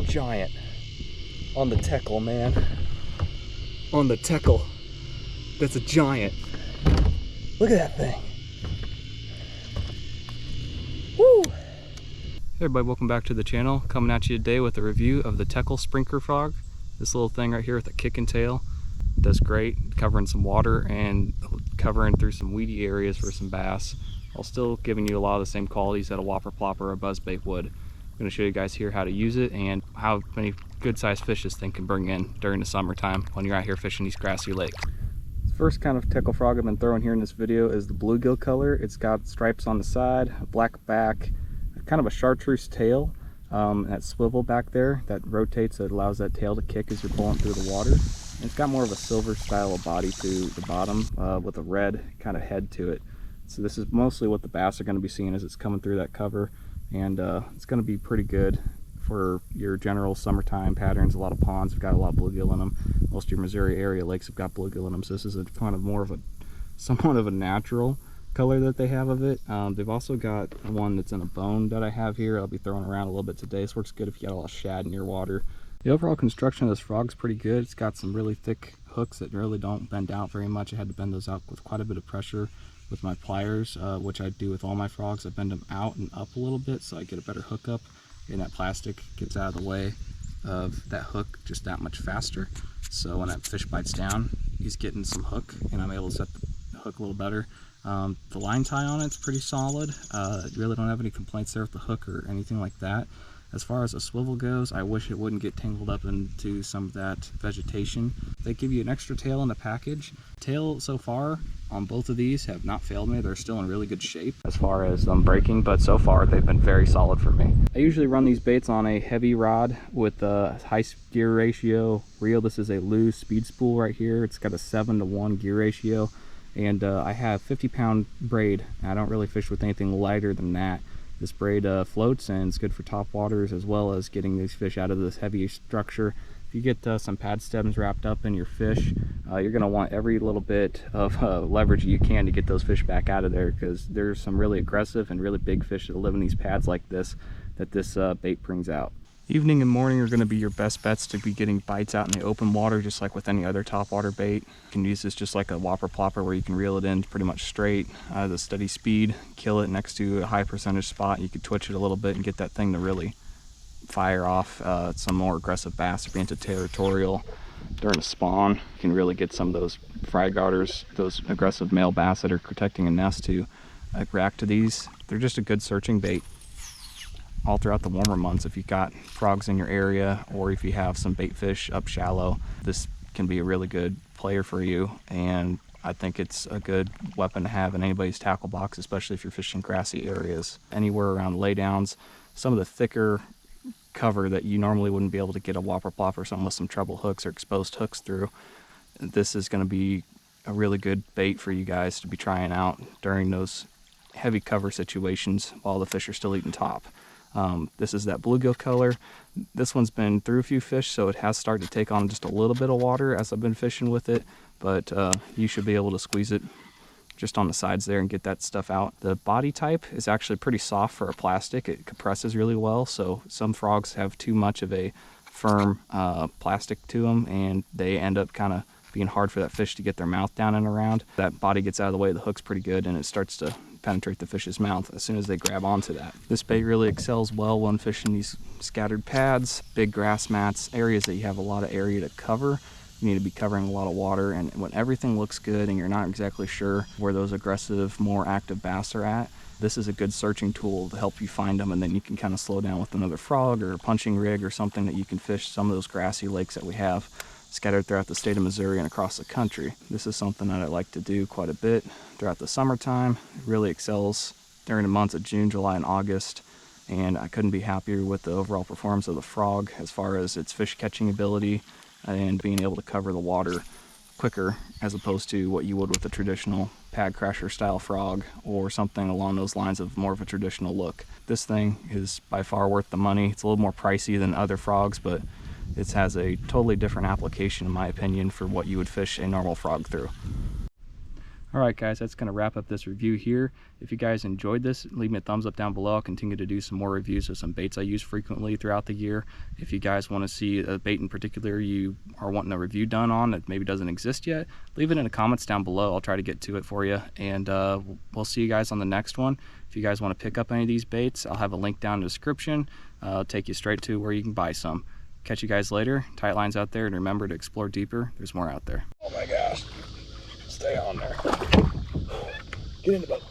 Giant on the Teckel, man. On the Teckel. That's a giant. Look at that thing. Woo! Hey everybody, welcome back to the channel. Coming at you today with a review of the Teckel Sprinker Frog. This little thing right here with a kick and tail. Does great, covering some water and covering through some weedy areas for some bass, while still giving you a lot of the same qualities that a whopper plopper or a buzzbait would. I'm going to show you guys here how to use it and how many good sized fish this thing can bring in during the summertime when you're out here fishing these grassy lakes. The first kind of Teckel frog I've been throwing here in this video is the bluegill color. It's got stripes on the side, a black back, kind of a chartreuse tail, that swivel back there that rotates, that allows that tail to kick as you're pulling through the water. And it's got more of a silver style of body to the bottom with a red kind of head to it. So this is mostly what the bass are going to be seeing as it's coming through that cover. And it's going to be pretty good for your general summertime patterns. A lot of ponds have got a lot of bluegill in them. Most of your Missouri area lakes have got bluegill in them. So this is a kind of more of a somewhat of a natural color that they have of it. They've also got one that's in a bone that I have here. I'll be throwing around a little bit today. This works good if you got a lot of shad in your water. The overall construction of this frog's pretty good. It's got some really thick hooks that really don't bend out very much. I had to bend those out with quite a bit of pressure with my pliers, which I do with all my frogs. I bend them out and up a little bit so I get a better hookup, and that plastic gets out of the way of that hook just that much faster. So when that fish bites down, he's getting some hook, and I'm able to set the hook a little better. The line tie on it's pretty solid. Really don't have any complaints there with the hook or anything like that. As far as the swivel goes, I wish it wouldn't get tangled up into some of that vegetation. They give you an extra tail in the package. Tail so far on both of these have not failed me. They're still in really good shape as far as them breaking, but so far they've been very solid for me. I usually run these baits on a heavy rod with a high gear ratio reel. This is a loose speed spool right here. It's got a 7-to-1 gear ratio, and I have 50-pound braid. I don't really fish with anything lighter than that. This braid floats and it's good for top waters as well as getting these fish out of this heavy structure. If you get some pad stems wrapped up in your fish, you're going to want every little bit of leverage you can to get those fish back out of there, because there's some really aggressive and really big fish that live in these pads like this that this bait brings out. Evening and morning are going to be your best bets to be getting bites out in the open water, just like with any other topwater bait. You can use this just like a whopper plopper where you can reel it in pretty much straight, the steady speed, kill it next to a high percentage spot. You can twitch it a little bit and get that thing to really fire off some more aggressive bass. If you're into territorial during a spawn, you can really get some of those fry garters, those aggressive male bass that are protecting a nest, to react to these. They're just a good searching bait all throughout the warmer months. If you've got frogs in your area, or if you have some bait fish up shallow, this can be a really good player for you. And I think it's a good weapon to have in anybody's tackle box, especially if you're fishing grassy areas. Anywhere around laydowns, some of the thicker cover that you normally wouldn't be able to get a whopper plopper or something with some treble hooks or exposed hooks through, this is going to be a really good bait for you guys to be trying out during those heavy cover situations while the fish are still eating top. This is that bluegill color. This one's been through a few fish, so it has started to take on just a little bit of water as I've been fishing with it, but you should be able to squeeze it just on the sides there and get that stuff out. The body type is actually pretty soft for a plastic. It compresses really well, so some frogs have too much of a firm plastic to them, and they end up kind of being hard for that fish to get their mouth down and around. That body gets out of the way, the hook's pretty good, and it starts to penetrate the fish's mouth as soon as they grab onto that. This bait really excels well when fishing these scattered pads, big grass mats, areas that you have a lot of area to cover. You need to be covering a lot of water, and when everything looks good and you're not exactly sure where those aggressive, more active bass are at, this is a good searching tool to help you find them, and then you can kind of slow down with another frog or a punching rig or something that you can fish some of those grassy lakes that we have scattered throughout the state of Missouri and across the country. This is something that I like to do quite a bit throughout the summertime. It really excels during the months of June, July, and August, and I couldn't be happier with the overall performance of the frog as far as its fish catching ability and being able to cover the water quicker as opposed to what you would with a traditional pad crasher style frog or something along those lines of more of a traditional look. This thing is by far worth the money. It's a little more pricey than other frogs, but it has a totally different application in my opinion for what you would fish a normal frog through. Alright guys, that's going to wrap up this review here. If you guys enjoyed this, leave me a thumbs up down below. I'll continue to do some more reviews of some baits I use frequently throughout the year. If you guys want to see a bait in particular you are wanting a review done on that maybe doesn't exist yet, leave it in the comments down below. I'll try to get to it for you, and we'll see you guys on the next one. If you guys want to pick up any of these baits, I'll have a link down in the description. I'll take you straight to where you can buy some. Catch you guys later. Tight lines out there, and remember to explore deeper. There's more out there. Oh my gosh. Stay on there. Get in the boat.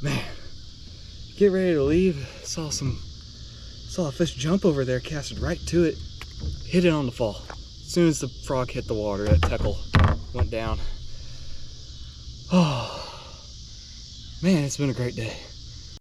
Man, get ready to leave. Saw a fish jump over there, casted right to it, hit it on the fall. As soon as the frog hit the water, that Teckel went down. Oh man, it's been a great day.